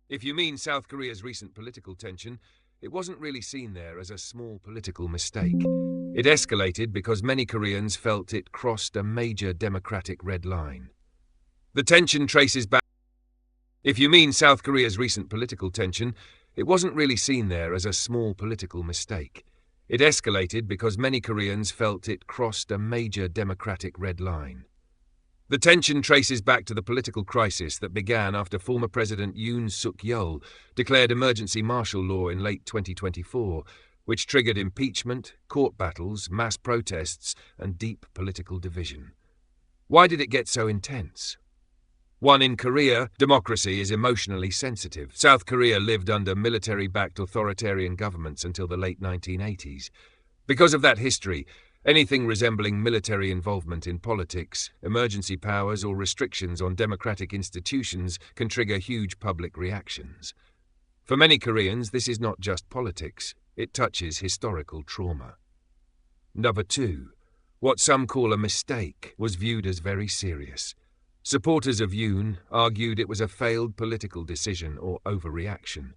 If you mean South Korea's recent political tension, it wasn't really seen there as a small political mistake. It escalated because many Koreans felt it crossed a major democratic red line. The tension traces back. If you mean South Korea's recent political tension, it wasn't really seen there as a small political mistake. It escalated because many Koreans felt it crossed a major democratic red line. The tension traces back to the political crisis that began after former President Yoon Suk-yeol declared emergency martial law in late 2024, which triggered impeachment, court battles, mass protests, and deep political division. Why did it get so intense? One, in Korea, democracy is emotionally sensitive. South Korea lived under military-backed authoritarian governments until the late 1980s. Because of that history, anything resembling military involvement in politics, emergency powers, or restrictions on democratic institutions can trigger huge public reactions. For many Koreans, this is not just politics, it touches historical trauma. Number 2. What some call a mistake was viewed as very serious. Supporters of Yoon argued it was a failed political decision or overreaction.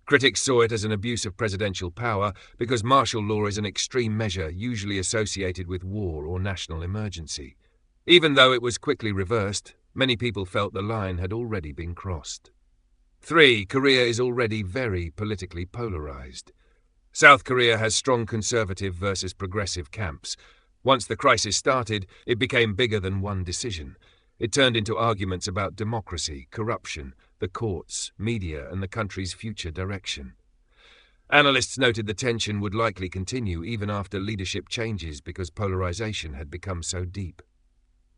Critics saw it as an abuse of presidential power because martial law is an extreme measure usually associated with war or national emergency. Even though it was quickly reversed, many people felt the line had already been crossed. 3. Korea is already very politically polarized. South Korea has strong conservative versus progressive camps. Once the crisis started, it became bigger than one decision. It turned into arguments about democracy, corruption, the courts, media, and the country's future direction. Analysts noted the tension would likely continue even after leadership changes because polarization had become so deep.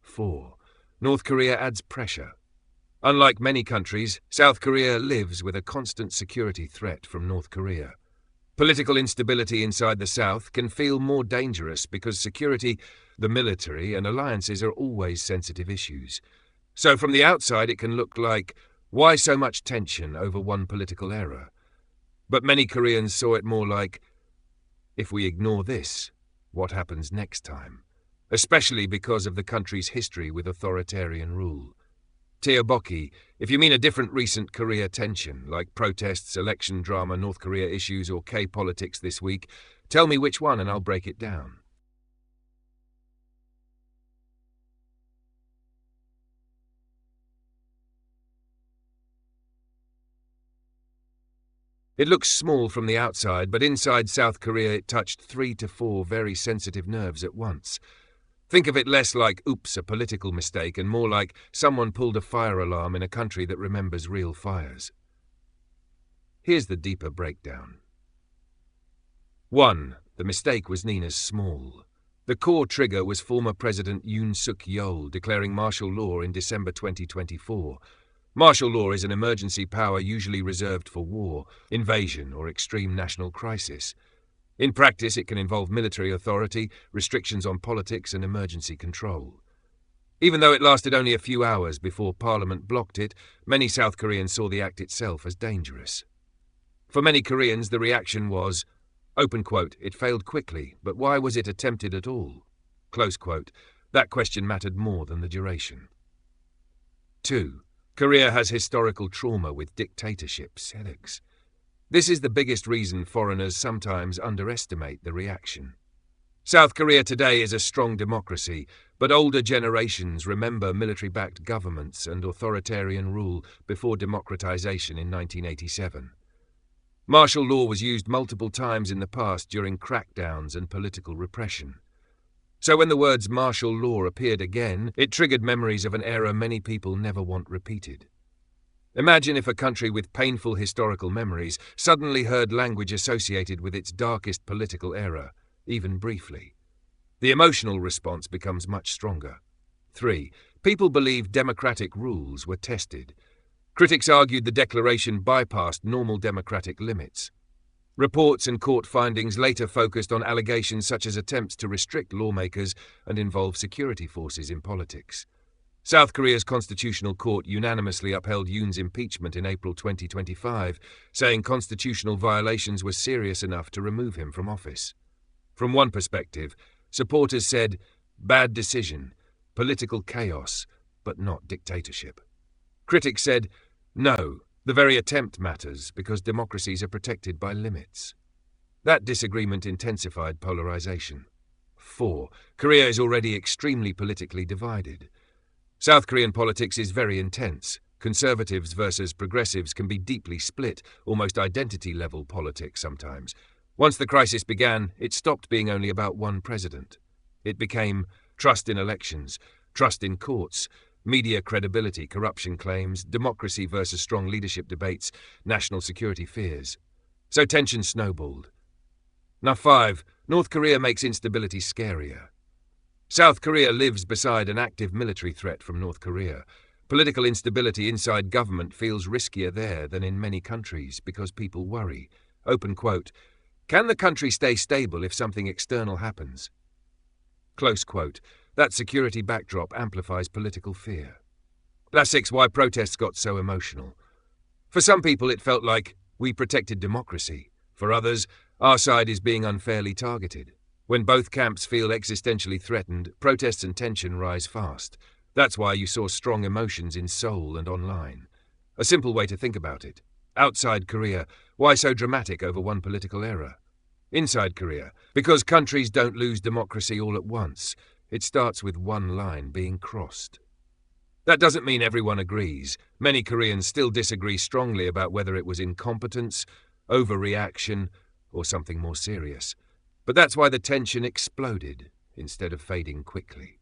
4. North Korea adds pressure. Unlike many countries, South Korea lives with a constant security threat from North Korea. Political instability inside the South can feel more dangerous because security, the military, and alliances are always sensitive issues. So from the outside it can look like, why so much tension over one political error? But many Koreans saw it more like, if we ignore this, what happens next time? Especially because of the country's history with authoritarian rule. Tteokbokki, if you mean a different recent Korea tension, like protests, election drama, North Korea issues, or K-politics this week, tell me which one and I'll break it down. It looks small from the outside, but inside South Korea it touched 3 to 4 very sensitive nerves at once. Think of it less like, oops, a political mistake, and more like someone pulled a fire alarm in a country that remembers real fires. Here's the deeper breakdown. 1. The mistake was seen as small. The core trigger was former President Yoon Suk-yeol declaring martial law in December 2024. Martial law is an emergency power usually reserved for war, invasion, or extreme national crisis. In practice, it can involve military authority, restrictions on politics, and emergency control. Even though it lasted only a few hours before Parliament blocked it, many South Koreans saw the act itself as dangerous. For many Koreans, the reaction was, open quote, it failed quickly, but why was it attempted at all? Close quote, that question mattered more than the duration. 2. Korea has historical trauma with dictatorships. This is the biggest reason foreigners sometimes underestimate the reaction. South Korea today is a strong democracy, but older generations remember military-backed governments and authoritarian rule before democratization in 1987. Martial law was used multiple times in the past during crackdowns and political repression. So when the words martial law appeared again, it triggered memories of an era many people never want repeated. Imagine if a country with painful historical memories suddenly heard language associated with its darkest political era, even briefly. The emotional response becomes much stronger. 3. People believed democratic rules were tested. Critics argued the declaration bypassed normal democratic limits. Reports and court findings later focused on allegations such as attempts to restrict lawmakers and involve security forces in politics. South Korea's Constitutional Court unanimously upheld Yoon's impeachment in April 2025, saying constitutional violations were serious enough to remove him from office. From one perspective, supporters said, bad decision, political chaos, but not dictatorship. Critics said, no, The very attempt matters because democracies are protected by limits. That disagreement intensified polarization. 4. Korea is already extremely politically divided. South Korean politics is very intense. Conservatives versus progressives can be deeply split, almost identity-level politics sometimes. Once the crisis began, it stopped being only about one president. It became trust in elections, trust in courts, media credibility, corruption claims, democracy versus strong leadership debates, national security fears. So tension snowballed. Now 5. North Korea makes instability scarier. South Korea lives beside an active military threat from North Korea. Political instability inside government feels riskier there than in many countries because people worry. Open quote. Can the country stay stable if something external happens? Close quote. That security backdrop amplifies political fear. That's 6. Why protests got so emotional. For some people it felt like we protected democracy. For others, our side is being unfairly targeted. When both camps feel existentially threatened, protests and tension rise fast. That's why you saw strong emotions in Seoul and online. A simple way to think about it. Outside Korea, why so dramatic over one political era? Inside Korea, because countries don't lose democracy all at once. It starts with one line being crossed. That doesn't mean everyone agrees. Many Koreans still disagree strongly about whether it was incompetence, overreaction, or something more serious. But that's why the tension exploded instead of fading quickly.